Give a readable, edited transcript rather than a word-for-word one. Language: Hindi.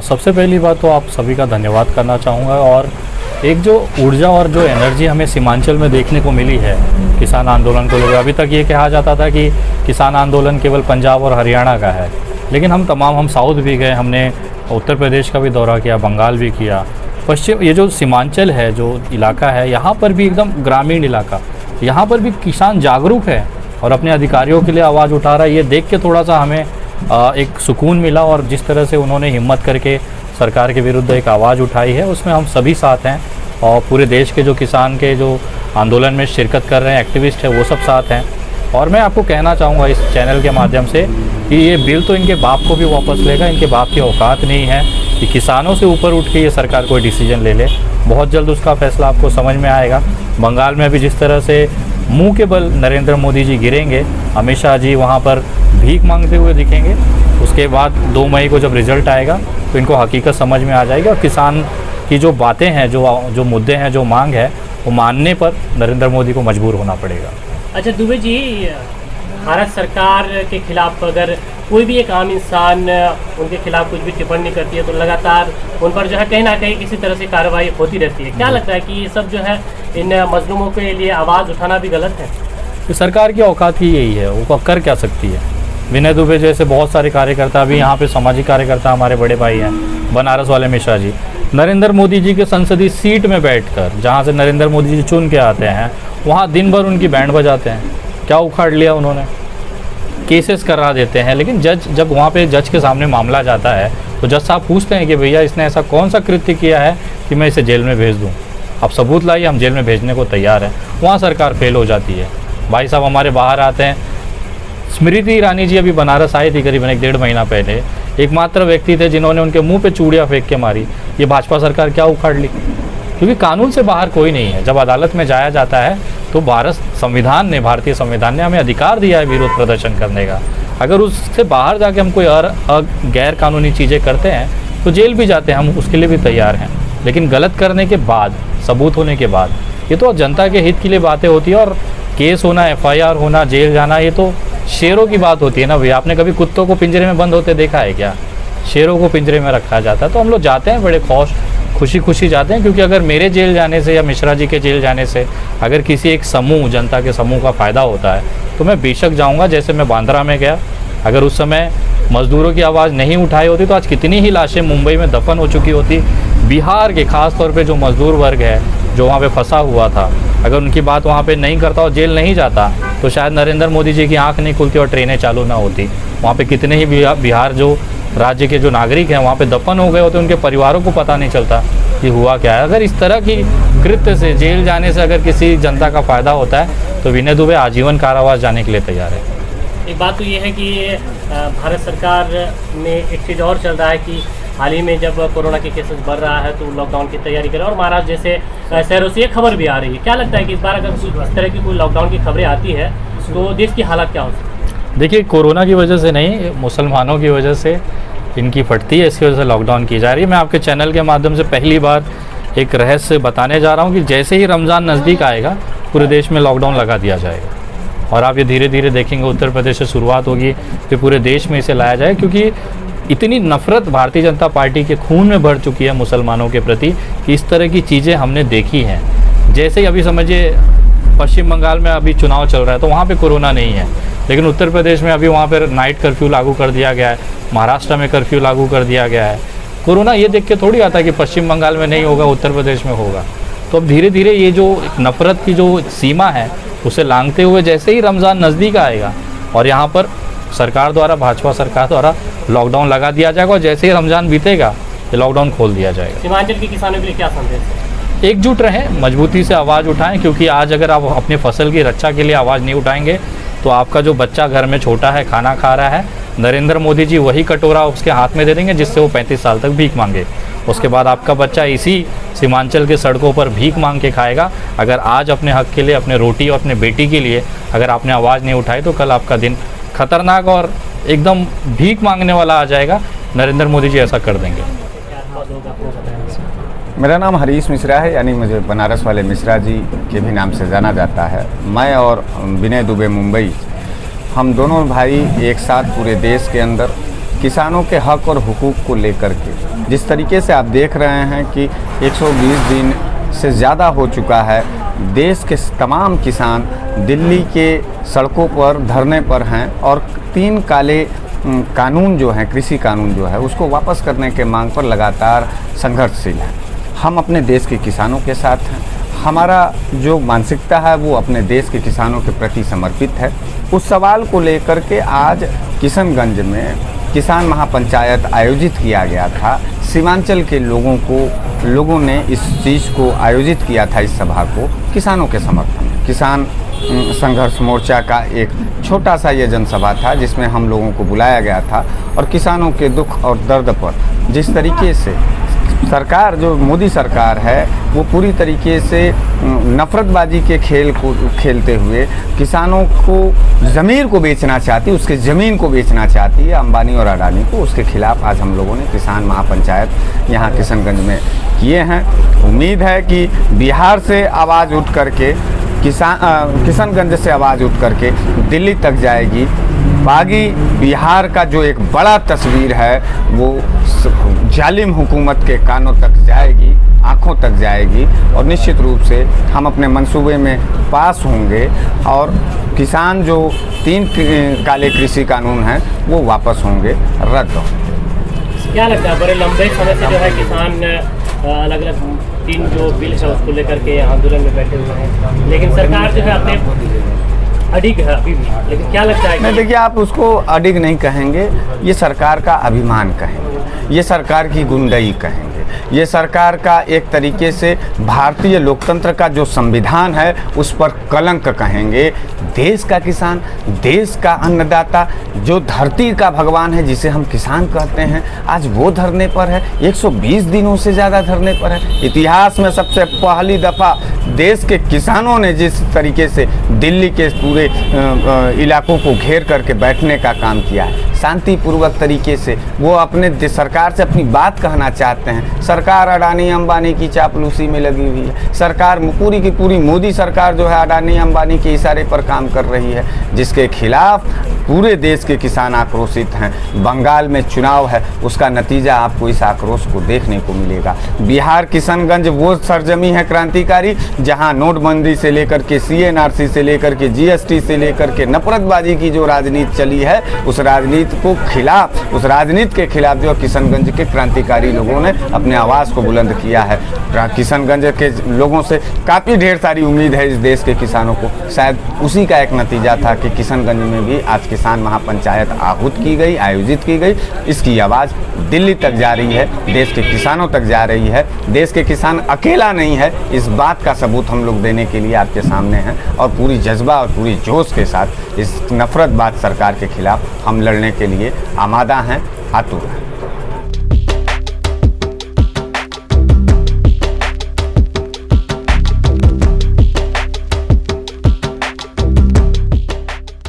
सबसे पहली बात तो आप सभी का धन्यवाद करना चाहूँगा। और एक जो ऊर्जा और जो एनर्जी हमें सीमांचल में देखने को मिली है किसान आंदोलन को लेकर, अभी तक ये कहा जाता था कि किसान आंदोलन केवल पंजाब और हरियाणा का है, लेकिन हम साउथ भी गए, हमने उत्तर प्रदेश का भी दौरा किया, बंगाल भी किया, पश्चिम, ये जो सीमांचल है जो इलाका है यहाँ पर भी एकदम ग्रामीण इलाका, यहाँ पर भी किसान जागरूक है और अपने अधिकारियों के लिए आवाज़ उठा रहा है। ये देख के थोड़ा सा हमें एक सुकून मिला, और जिस तरह से उन्होंने हिम्मत करके सरकार के विरुद्ध एक आवाज़ उठाई है उसमें हम सभी साथ हैं। और पूरे देश के जो किसान के जो आंदोलन में शिरकत कर रहे हैं एक्टिविस्ट हैं वो सब साथ हैं। और मैं आपको कहना चाहूँगा इस चैनल के माध्यम से कि ये बिल तो इनके बाप को भी वापस लेगा, इनके बाप की औकात नहीं है कि किसानों से ऊपर उठ के ये सरकार कोई डिसीजन ले ले। बहुत जल्द उसका फैसला आपको समझ में आएगा। बंगाल में भी जिस तरह से मुंह के बल नरेंद्र मोदी जी गिरेंगे, अमित शाह जी वहाँ पर भीख मांगते हुए दिखेंगे, उसके बाद 2 मई को जब रिज़ल्ट आएगा तो इनको हकीकत समझ में आ जाएगी। और किसान की जो बातें हैं, जो मुद्दे हैं, जो मांग है, वो मानने पर नरेंद्र मोदी को मजबूर होना पड़ेगा। अच्छा दुबे जी, भारत सरकार के खिलाफ अगर कोई भी एक आम इंसान उनके खिलाफ कुछ भी टिप्पणी करती है तो लगातार उन पर जो है कहीं ना कहीं किसी तरह से कार्रवाई होती रहती है। क्या लगता है कि ये सब जो है इन मजलूमों के लिए आवाज़ उठाना भी गलत है? तो सरकार की औकात ही यही है, वो कर क्या सकती है। विनय दुबे जैसे बहुत सारे कार्यकर्ता, अभी यहाँ पे सामाजिक कार्यकर्ता हमारे बड़े भाई हैं, बनारस वाले मिश्रा जी, नरेंद्र मोदी जी के संसदीय सीट में बैठकर, जहाँ से नरेंद्र मोदी जी चुन के आते हैं, वहाँ दिन भर उनकी बैंड बजाते हैं। क्या उखाड़ लिया उन्होंने? केसेस करा देते हैं, लेकिन जब वहाँ पे जज के सामने मामला जाता है तो जज साहब पूछते हैं कि भैया इसने ऐसा कौन सा कृत्य किया है कि मैं इसे जेल में भेज दूँ, आप सबूत लाइए, हम जेल में भेजने को तैयार हैं। वहाँ सरकार फेल हो जाती है। भाई साहब हमारे बाहर आते हैं, स्मृति ईरानी जी अभी बनारस आई थी करीबन 1-1.5 महीना पहले, एकमात्र व्यक्ति थे जिन्होंने उनके मुंह पे चूड़ियाँ फेंक के मारी। ये भाजपा सरकार क्या उखाड़ ली? क्योंकि कानून से बाहर कोई नहीं है। जब अदालत में जाया जाता है तो भारतीय संविधान ने हमें अधिकार दिया है विरोध प्रदर्शन करने का। अगर उससे बाहर जाके हम कोई गैर कानूनी चीज़ें करते हैं तो जेल भी जाते हैं, हम उसके लिए भी तैयार हैं। लेकिन गलत करने के बाद, सबूत होने के बाद, ये तो जनता के हित के लिए बातें होती है। और केस होना, FIR होना, जेल जाना, ये तो शेरों की बात होती है ना भैया। आपने कभी कुत्तों को पिंजरे में बंद होते देखा है क्या? शेरों को पिंजरे में रखा जाता है। तो हम लोग जाते हैं बड़े खुशी जाते हैं, क्योंकि अगर मेरे जेल जाने से या मिश्रा जी के जेल जाने से अगर किसी एक समूह, जनता के समूह का फ़ायदा होता है तो मैं बेशक जाऊंगा। जैसे मैं बांद्रा में गया, अगर उस समय मज़दूरों की आवाज़ नहीं उठाई होती तो आज कितनी ही लाशें मुंबई में दफन हो चुकी होती। बिहार के ख़ास तौर पे जो मज़दूर वर्ग है जो वहाँ पे फंसा हुआ था, अगर उनकी बात वहाँ पे नहीं करता और जेल नहीं जाता तो शायद नरेंद्र मोदी जी की आँख नहीं खुलती और ट्रेनें चालू ना होती। वहाँ पे कितने ही बिहार जो राज्य के जो नागरिक हैं वहाँ पे दफन हो गए होते, उनके परिवारों को पता नहीं चलता कि हुआ क्या है। अगर इस तरह की कृत्य से, जेल जाने से अगर किसी जनता का फ़ायदा होता है तो विनय दुबे आजीवन कारावास जाने के लिए तैयार है। एक बात तो ये है कि भारत सरकार में एक चीज़ और चल रहा है कि हाल ही में जब कोरोना के केसेस बढ़ रहा है तो लॉकडाउन की तैयारी करें, और महाराष्ट्र जैसे शहरों से ये खबर भी आ रही है। क्या लगता है कि इस बार अगर इस तरह की कोई लॉकडाउन की खबरें आती है तो देश की हालत क्या हो सकती है? देखिए, कोरोना की वजह से नहीं, मुसलमानों की वजह से इनकी फटती है, इसकी वजह से लॉकडाउन की जा रही है। मैं आपके चैनल के माध्यम से पहली बार एक रहस्य बताने जा रहा हूँ कि जैसे ही रमज़ान नज़दीक आएगा पूरे देश में लॉकडाउन लगा दिया जाएगा। और आप ये धीरे धीरे देखेंगे, उत्तर प्रदेश से शुरुआत होगी, फिर पूरे देश में इसे लाया जाए, क्योंकि इतनी नफ़रत भारतीय जनता पार्टी के खून में भर चुकी है मुसलमानों के प्रति कि इस तरह की चीज़ें हमने देखी हैं। जैसे ही अभी समझिए पश्चिम बंगाल में अभी चुनाव चल रहा है तो वहाँ पे कोरोना नहीं है, लेकिन उत्तर प्रदेश में अभी वहाँ पर नाइट कर्फ्यू लागू कर दिया गया है, महाराष्ट्र में कर्फ्यू लागू कर दिया गया है। कोरोना ये देख के थोड़ी आता है कि पश्चिम बंगाल में नहीं होगा, उत्तर प्रदेश में होगा। तो अब धीरे धीरे ये जो नफ़रत की जो सीमा है उसे लांघते हुए जैसे ही रमज़ान नज़दीक आएगा और यहाँ पर सरकार द्वारा, भाजपा सरकार द्वारा लॉकडाउन लगा दिया जाएगा, और जैसे ही रमज़ान बीतेगा ये लॉकडाउन खोल दिया जाएगा। सीमांचल के किसानों के लिए क्या संदेश है? एकजुट रहें, मजबूती से आवाज़ उठाएं, क्योंकि आज अगर आप अपने फसल की रक्षा के लिए आवाज़ नहीं उठाएंगे तो आपका जो बच्चा घर में छोटा है, खाना खा रहा है, नरेंद्र मोदी जी वही कटोरा उसके हाथ में दे देंगे जिससे वो 35 साल तक भीख मांगे। उसके बाद आपका बच्चा इसी सीमांचल के सड़कों पर भीख मांग के खाएगा। अगर आज अपने हक के लिए, अपने रोटी और अपने बेटी के लिए अगर आपने आवाज़ नहीं उठाई तो कल आपका दिन खतरनाक और एकदम भीख मांगने वाला आ जाएगा। नरेंद्र मोदी जी ऐसा कर देंगे। मेरा नाम हरीश मिश्रा है, यानी मुझे बनारस वाले मिश्रा जी के भी नाम से जाना जाता है। मैं और विनय दुबे मुंबई, हम दोनों भाई एक साथ पूरे देश के अंदर किसानों के हक और हुकूक को लेकर के जिस तरीके से आप देख रहे हैं कि 120 दिन से ज़्यादा हो चुका है, देश के तमाम किसान दिल्ली के सड़कों पर धरने पर हैं और 3 काले कानून जो हैं, कृषि कानून जो है, उसको वापस करने के मांग पर लगातार संघर्षशील हैं। हम अपने देश के किसानों के साथ हैं। हमारा जो मानसिकता है वो अपने देश के किसानों के प्रति समर्पित है। उस सवाल को लेकर के आज किशनगंज में किसान महापंचायत आयोजित किया गया था। सीमांचल के लोगों ने इस चीज़ को आयोजित किया था, इस सभा को किसानों के समर्थन में। किसान संघर्ष मोर्चा का एक छोटा सा ये जनसभा था जिसमें हम लोगों को बुलाया गया था और किसानों के दुख और दर्द पर जिस तरीके से सरकार, जो मोदी सरकार है, वो पूरी तरीके से नफरतबाजी के खेल को खेलते हुए किसानों को ज़मीर को बेचना चाहती, उसके ज़मीन को बेचना चाहती है अंबानी और अडानी को। उसके खिलाफ आज हम लोगों ने किसान महापंचायत यहाँ किशनगंज में किए हैं। उम्मीद है कि बिहार से आवाज़ उठ करके किशनगंज से आवाज़ उठ करके दिल्ली तक जाएगी। बागी बिहार का जो एक बड़ा तस्वीर है वो जालिम हुकूमत के कानों तक जाएगी, आँखों तक जाएगी और निश्चित रूप से हम अपने मंसूबे में पास होंगे और किसान जो 3 काले कृषि कानून हैं वो वापस होंगे, रद्द होंगे। क्या लगता है, बड़े लंबे समय से जो है किसान अलग अलग 3 जो बिल है उसको लेकर के आंदोलन में बैठे हुए हैं, लेकिन सरकार जो है अपने अडिग है अभी भी, लेकिन क्या लगता है? नहीं, देखिए, आप उसको अडिग नहीं कहेंगे, ये सरकार का अभिमान कहेंगे, ये सरकार की गुंडई कहेंगे, ये सरकार का एक तरीके से भारतीय लोकतंत्र का जो संविधान है उस पर कलंक कहेंगे। देश का किसान, देश का अन्नदाता, जो धरती का भगवान है जिसे हम किसान कहते हैं, आज वो धरने पर है। 120 दिनों से ज़्यादा धरने पर है। इतिहास में सबसे पहली दफ़ा देश के किसानों ने जिस तरीके से दिल्ली के पूरे इलाकों को घेर करके बैठने का काम किया है, शांतिपूर्वक तरीके से वो अपने सरकार से अपनी बात कहना चाहते हैं। सरकार अडानी अंबानी की चापलूसी में लगी हुई है। सरकार पूरी की पूरी मोदी सरकार जो है अडानी अंबानी के इशारे पर काम कर रही है, जिसके खिलाफ पूरे देश के किसान आक्रोशित हैं। बंगाल में चुनाव है, उसका नतीजा आपको इस आक्रोश को देखने को मिलेगा। बिहार किशनगंज वो सरजमी है क्रांतिकारी जहां नोटबंदी से लेकर के CNRC से लेकर के GST से लेकर के नफरतबाजी की जो राजनीति चली है, उस राजनीति के खिलाफ जो किशनगंज के क्रांतिकारी लोगों ने अपने आवाज़ को बुलंद किया है। किशनगंज के लोगों से काफ़ी ढेर सारी उम्मीद है इस देश के किसानों को। शायद उसी का एक नतीजा था कि किशनगंज में भी आज किसान महापंचायत आयोजित की गई। इसकी आवाज़ दिल्ली तक जा रही है, देश के किसानों तक जा रही है। देश के किसान अकेला नहीं है, इस बात का सबूत हम लोग देने के लिए आपके सामने हैं और पूरी जज्बा और पूरी जोश के साथ इस नफरतबाज सरकार के खिलाफ हम लड़ने के लिए आमादा हैं, आतुर हैं।